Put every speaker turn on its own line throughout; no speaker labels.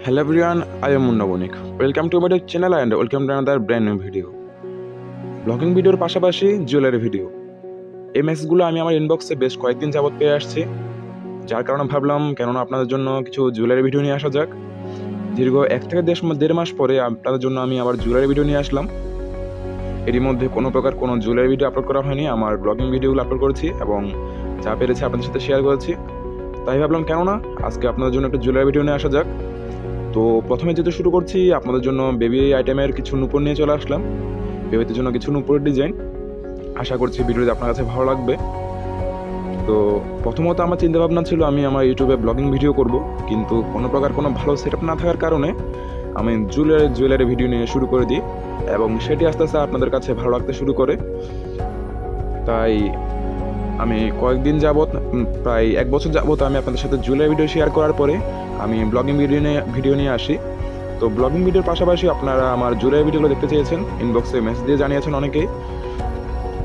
Hello everyone, I am munna. Welcome to my channel and welcome to another brand new video. Blogging ভিডিওর পাশাপাশি jewellery video এই মেসেজগুলো আমি আমার ইনবক্সে বেশ কয়েকদিন যাবত পেয়ে আসছি, যার কারণে ভাবলাম কেননা আপনাদের জন্য কিছু জুয়েলারি ভিডিও নিয়ে আসা যাক। দীর্ঘ 1 থেকে 1.5 মাস পরে আপনাদের জন্য আমি আবার জুয়েলারি ভিডিও নিয়ে আসলাম। এরই মধ্যে কোনো প্রকার কোনো জুয়েলারি ভিডিও আপলোড করা হয়নি, আমার ব্লগিং ভিডিওগুলো আপলোড করেছি এবং যা পেরেছি আপনাদের সাথে শেয়ার করেছি। তাই ভাবলাম কেননা আজকে আপনাদের জন্য একটা জুয়েলারি ভিডিও নিয়ে আসা যাক। তো প্রথমে যেহেতু শুরু করছি, আপনাদের জন্য বেবি আইটেমের কিছু নূপুর নিয়ে চলে আসলাম। বেবিদের জন্য কিছু নূপুরের ডিজাইন, আশা করছি ভিডিওটি আপনার কাছে ভালো লাগবে। তো প্রথমত আমার চিন্তাভাবনা ছিল আমি আমার ইউটিউবে ব্লগিং ভিডিও করব, কিন্তু কোনো প্রকার কোনো ভালো সেটআপ না থাকার কারণে আমি জুয়েলারি ভিডিও নিয়ে শুরু করে দিই এবং সেটি আস্তে আস্তে আপনাদের কাছে ভালো লাগতে শুরু করে। তাই আমি কয়েকদিন যাবত, প্রায় 1 বছর যাবত আমি আপনাদের সাথে জুয়েলারি ভিডিও শেয়ার করার পরে আমি ব্লগিং ভিডিও নিয়ে আসি। তো ব্লগিং ভিডিওর পাশাপাশি আপনারা আমার জুয়েলারি ভিডিওগুলো দেখতে চেয়েছেন, ইনবক্সে মেসেজ দিয়ে জানিয়েছেন অনেকেই,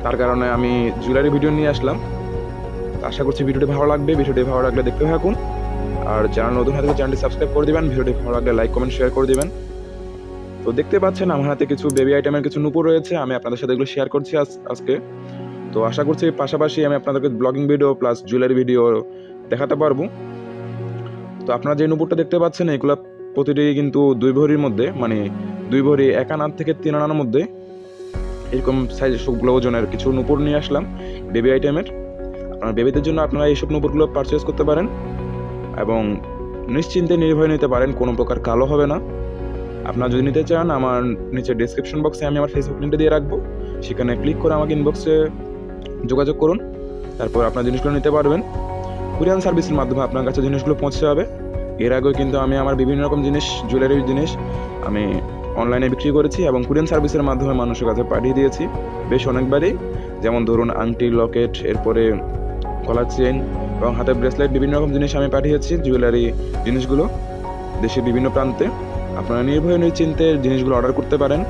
তার কারণে আমি জুয়েলারি ভিডিও নিয়ে আসলাম। আশা করছি ভিডিওটি ভালো লাগবে। ভিডিওটি ভালো লাগলে দেখতে থাকুন, আর চ্যানেল নতুন হলে চ্যানেলটি সাবস্ক্রাইব করে দিবেন। ভিডিওটি ভালো লাগলে লাইক কমেন্ট শেয়ার করে দিবেন। তো দেখতে পাচ্ছেন আমার হাতে কিছু বেবি আইটেমের কিছু নূপুর রয়েছে, আমি আপনাদের সাথে এগুলো শেয়ার করছি আজকে। তো আশা করছি পাশাপাশি আমি আপনাদেরকে blogging video plus jewellery video দেখাতে পারবো। তো আপনারা যে নূপুরটা দেখতে পাচ্ছেন এগুলো প্রতিটি কিন্তু 2 ভরির মধ্যে, মানে 2 ভরি 1 আনা থেকে 3 আনার মধ্যে এরকম সাইজের সবগুলো ওজনের কিছু নূপুর নিয়ে আসলাম বেবি আইটেমের। আপনার বেবিদের জন্য আপনারা এইসব নূপুরগুলো পারচেস করতে পারেন এবং নিশ্চিন্তে নির্ভয়ে নিতে পারেন, কোনো প্রকার কালো হবে না। আপনারা যদি নিতে চান আমার নিচে ডেসক্রিপশন বক্সে আমি আমার ফেসবুক লিঙ্কটা দিয়ে রাখবো, সেখানে ক্লিক করে আমাকে ইনবক্সে যোগাযোগ করুন, তারপর আপনার জিনিসগুলো নিতে পারবেন। কুরিয়ার সার্ভিসের মাধ্যমে আপনার কাছে জিনিসগুলো পৌঁছে যাবে। এর আগেও কিন্তু আমি আমার বিভিন্ন রকম জিনিস, জুয়েলারির জিনিস আমি অনলাইনে বিক্রি করেছি এবং কুরিয়ার সার্ভিসের মাধ্যমে মানুষের কাছে পাঠিয়ে দিয়েছি বেশ অনেকবারই। যেমন ধরুন আংটি, লকেট, এরপরে গলার চেন এবং হাতের ব্রেসলেট, বিভিন্ন রকম জিনিস আমি পাঠিয়েছি, জুয়েলারি জিনিসগুলো দেশের বিভিন্ন প্রান্তে। আপনারা নির্ভয়ে নিশ্চিন্তে জিনিসগুলো অর্ডার করতে পারেন।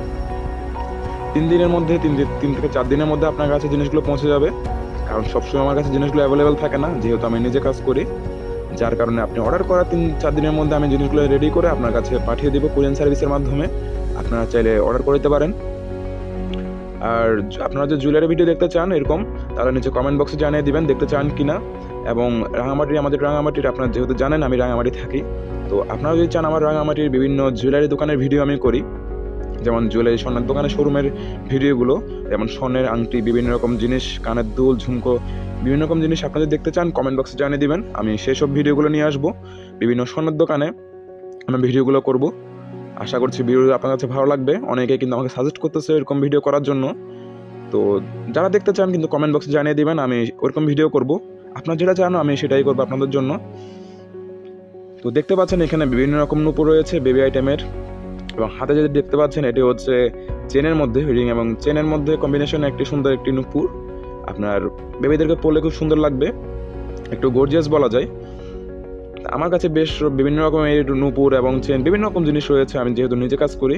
3 দিনের মধ্যে, 3 থেকে 4 দিনের মধ্যে আপনার কাছে জিনিসগুলো পৌঁছে যাবে, কারণ সবসময় আমার কাছে জিনিসগুলো অ্যাভেলেবেল থাকে না, যেহেতু আমি নিজে কাজ করি। যার কারণে আপনি অর্ডার করা 3-4 দিনের মধ্যে আমি জিনিসগুলো রেডি করে আপনার কাছে পাঠিয়ে দেবো কুরিয়ার সার্ভিসের মাধ্যমে। আপনারা চাইলে অর্ডার করে দিতে পারেন। আর আপনারা যে জুয়েলারি ভিডিও দেখতে চান এরকম, তাহলে নিচে কমেন্ট বক্সে জানিয়ে দিবেন দেখতে চান কিনা। এবং আমাদের রাঙামাটির আপনারা যেহেতু জানেন আমি রাঙামাটি থাকি, তো আপনারা যদি চান আমার রাঙামাটির বিভিন্ন জুয়েলারি দোকানের ভিডিও আমি করি, যেমন জুয়েলারি স্বর্ণের দোকানের শোরুমের ভিডিওগুলো, যেমন স্বর্ণের আংটি, বিভিন্ন রকম জিনিস, কানের দুল, ঝুমকো, বিভিন্ন রকম জিনিস আপনারা দেখতে চান কমেন্ট বক্সে জানিয়ে দিবেন। আমি সেই সব ভিডিওগুলো নিয়ে আসবো, বিভিন্ন স্বর্ণের দোকানে আমি ভিডিওগুলো করব। আশা করছি ভিডিও আপনার কাছে ভালো লাগবে। অনেকে কিন্তু আমাকে সাজেস্ট করতেছে এরকম ভিডিও করার জন্য, তো যারা দেখতে চান কিন্তু কমেন্ট বক্সে জানিয়ে দিবেন, আমি ওরকম ভিডিও করব। আপনারা যেটা চান আমি সেটাই করবো আপনাদের জন্য। তো দেখতে পাচ্ছেন এখানে বিভিন্ন রকম নূপুর রয়েছে বেবি আইটেমের, এবং হাতে যদি দেখতে পাচ্ছেন এটি হচ্ছে চেনের মধ্যে রিং এবং চেনের মধ্যে কম্বিনেশন একটি সুন্দর একটি নূপুর। আপনার বেবিদেরকে পরলে খুব সুন্দর লাগবে, একটু গর্জিয়াস বলা যায়। আমার কাছে বেশ বিভিন্ন রকমের নূপুর এবং চেন, বিভিন্ন রকম জিনিস রয়েছে, আমি যেহেতু নিজে কাজ করি।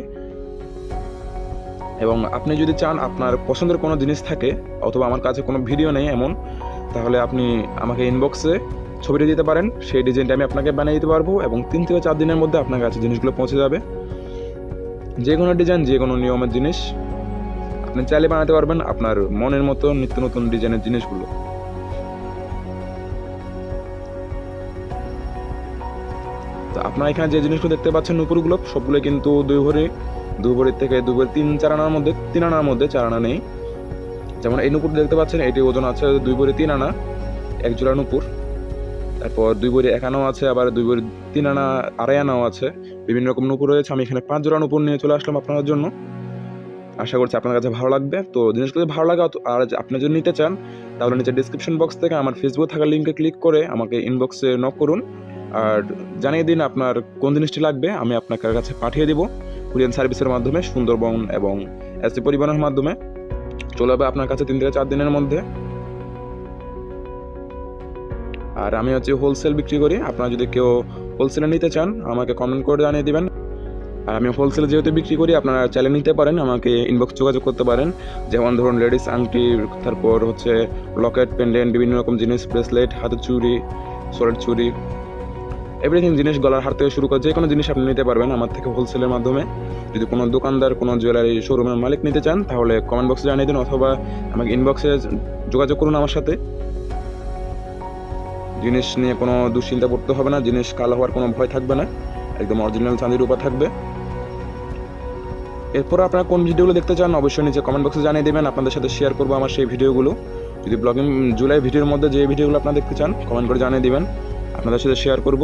এবং আপনি যদি চান আপনার পছন্দের কোনো জিনিস থাকে অথবা আমার কাছে কোনো ভিডিও নেই এমন, তাহলে আপনি আমাকে ইনবক্সে ছবিটা দিতে পারেন, সেই ডিজাইনটা আমি আপনাকে বানিয়ে দিতে পারবো এবং 3 থেকে 4 দিনের মধ্যে আপনার কাছে জিনিসগুলো পৌঁছে যাবে। যে কোনো ডিজাইন, যে কোনো নিয়মের জিনিস আপনি চাইলে বানাতে পারবেন আপনার মনের মতো নিত্য নতুন ডিজাইনের জিনিসগুলো। তো আপনারা এখানে যে জিনিসগুলো দেখতে পাচ্ছেন নূপুরগুলো সবগুলো কিন্তু 2 ভরি থেকে 2 ভরি 3-4 আনার মধ্যে, 3 আনার মধ্যে, 4 আনা নেই। যেমন এই নূপুর দেখতে পাচ্ছেন এটি ওজন আছে 2 ভরি 3 আনা, এক জোড়া নূপুর। তারপর 2 ভরি 1 আনাও আছে, আবার 2 ভরি 3 আনা, আড়াই আনাও আছে, বিভিন্ন রকম নূপুর রয়েছে। আমি এখানে 5 জোড়া নূপুর নিয়ে চলে আসলাম আপনাদের জন্য। আশা করছি আপনার কাছে ভালো লাগবে। তো জিনিসগুলো ভালো লাগে, আর আপনি যদি নিতে চান তাহলে নিচে ডিসক্রিপশন বক্স থেকে আমার ফেসবুক থাকা লিঙ্কে ক্লিক করে আমাকে ইনবক্সে নক করুন, আর জানিয়ে দিন আপনার কোন জিনিসটি লাগবে, আমি আপনার কাছে পাঠিয়ে দেবো কুরিয়ার সার্ভিসের মাধ্যমে। সুন্দরবন এবং এসি পরিবহনের মাধ্যমে চলে যাবে আপনার কাছে 3 থেকে 4 দিনের মধ্যে। আর আমি হচ্ছে হোলসেল বিক্রি করি, আপনারা যদি কেউ হোলসেলে নিতে চান আমাকে কমেন্ট করে জানিয়ে দিবেন। আর আমি হোলসেলে যেহেতু বিক্রি করি আপনারা চাইলে নিতে পারেন, আমাকে ইনবক্স যোগাযোগ করতে পারেন। যেমন ধরুন লেডিস আংটি, তারপর হচ্ছে লকেট, পেন্ডেন্ট, বিভিন্ন রকম জিনিস, ব্রেসলেট, হাতের চুড়ি, সোলের চুড়ি, এভরিথিং জিনিস, গলার হার থেকে শুরু করে যে কোনো জিনিস আপনি নিতে পারবেন আমার থেকে হোলসেলের মাধ্যমে। যদি কোনো দোকানদার, কোনো জুয়েলারি শোরুমের মালিক নিতে চান তাহলে কমেন্ট বক্সে জানিয়ে দিন, অথবা আমাকে ইনবক্সে যোগাযোগ করুন আমার সাথে। জিনিস নিয়ে কোনো দুশ্চিন্তা করতে হবে না, জিনিস কালো হওয়ার কোনো ভয় থাকবে না, একদম অরিজিনাল চাঁদি রূপা থাকবে। এরপর আপনারা কোন ভিডিওগুলো দেখতে চান অবশ্যই নিচে কমেন্ট বক্সে জানিয়ে দেবেন, আপনাদের সাথে শেয়ার করবো আমার সেই ভিডিওগুলো। যদি ব্লগিং জুয়েলারি ভিডিওর মধ্যে যে ভিডিওগুলো আপনারা দেখতে চান কমেন্ট করে জানিয়ে দিবেন, আপনাদের সাথে শেয়ার করব।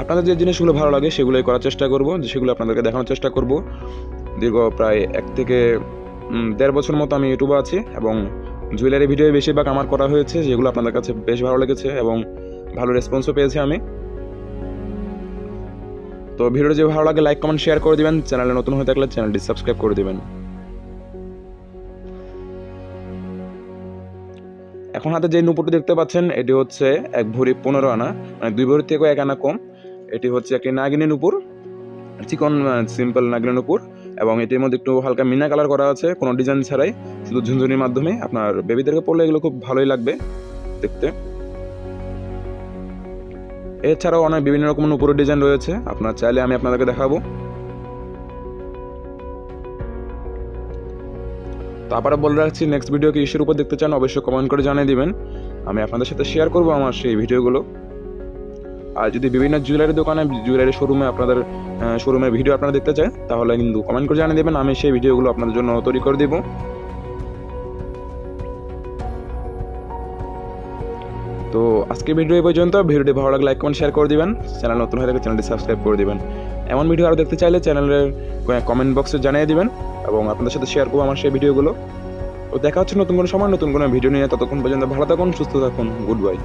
আপনাদের যে জিনিসগুলো ভালো লাগে সেগুলোই করার চেষ্টা করব, সেগুলো আপনাদেরকে দেখানোর চেষ্টা করব। দীর্ঘ প্রায় 1 থেকে 1.5 বছর মতো আমি ইউটিউবে আছি এবং জুয়েলারি ভিডিও বেশিরভাগ আমার করা হয়েছে, যেগুলো আপনাদের কাছে বেশ ভালো লেগেছে এবং ভালো রেসপন্সও পেয়েছি আমি। তো ভিডিওটা যদি ভালো লাগে লাইক কমেন্ট শেয়ার করে দিবেন, চ্যানেলে নতুন হয়ে থাকলে চ্যানেলটি সাবস্ক্রাইব করে দিবেন। এখন হাতে যে নুপুরটি দেখতে পাচ্ছেন এটি হচ্ছে 1 ভরি 15 আনা, মানে 2 ভরি থেকে 1 আনা কম। এটি হচ্ছে একটি নাগিনী নুপুর, চিকন সিম্পল নাগিনী নুপুর, এবং এটির মধ্যে একটু হালকা মিনা কালার করা আছে, কোনো ডিজাইন ছাড়াই, শুধু ঝুনঝুনির মাধ্যমে। আপনার বেবিদেরকে পরলে এগুলো খুব ভালোই লাগবে দেখতে। এছাড়াও অনেক বিভিন্ন রকম নুপুরের ডিজাইন রয়েছে, আপনার চাইলে আমি আপনাদেরকে দেখাবো। তারপরে বলে রাখছি, নেক্সট ভিডিও কি ইস্যুর উপর দেখতে চান অবশ্যই কমেন্ট করে জানিয়ে দিবেন, আমি আপনাদের সাথে শেয়ার করবো আমার সেই ভিডিওগুলো। আর যদি বিভিন্ন জুয়েলারি দোকানে, জুয়েলারি শোরুমে আপনাদের শোরুমের ভিডিও আপনারা দেখতে চান তাহলে কিন্তু কমেন্ট করে জানিয়ে দেবেন, আমি সেই ভিডিওগুলো আপনাদের জন্য তৈরি করে দেবো। তো আজকের ভিডিও এই পর্যন্ত। ভিডিওটি ভালো লাগলে লাইক কমেন্ট শেয়ার করে দিবেন, চ্যানেল নতুন হয়ে থাকলে চ্যানেলটি সাবস্ক্রাইব করে দিবেন। এমন ভিডিও আরও দেখতে চাইলে চ্যানেলের কমেন্ট বক্সে জানিয়ে দিবেন এবং আপনাদের সাথে শেয়ার করবো আমার সেই ভিডিওগুলো। তো দেখা হচ্ছে নতুন কোনো সময় নতুন কোনো ভিডিও নিয়ে, ততক্ষণ পর্যন্ত ভালো থাকুন, সুস্থ থাকুন, গুড বাই।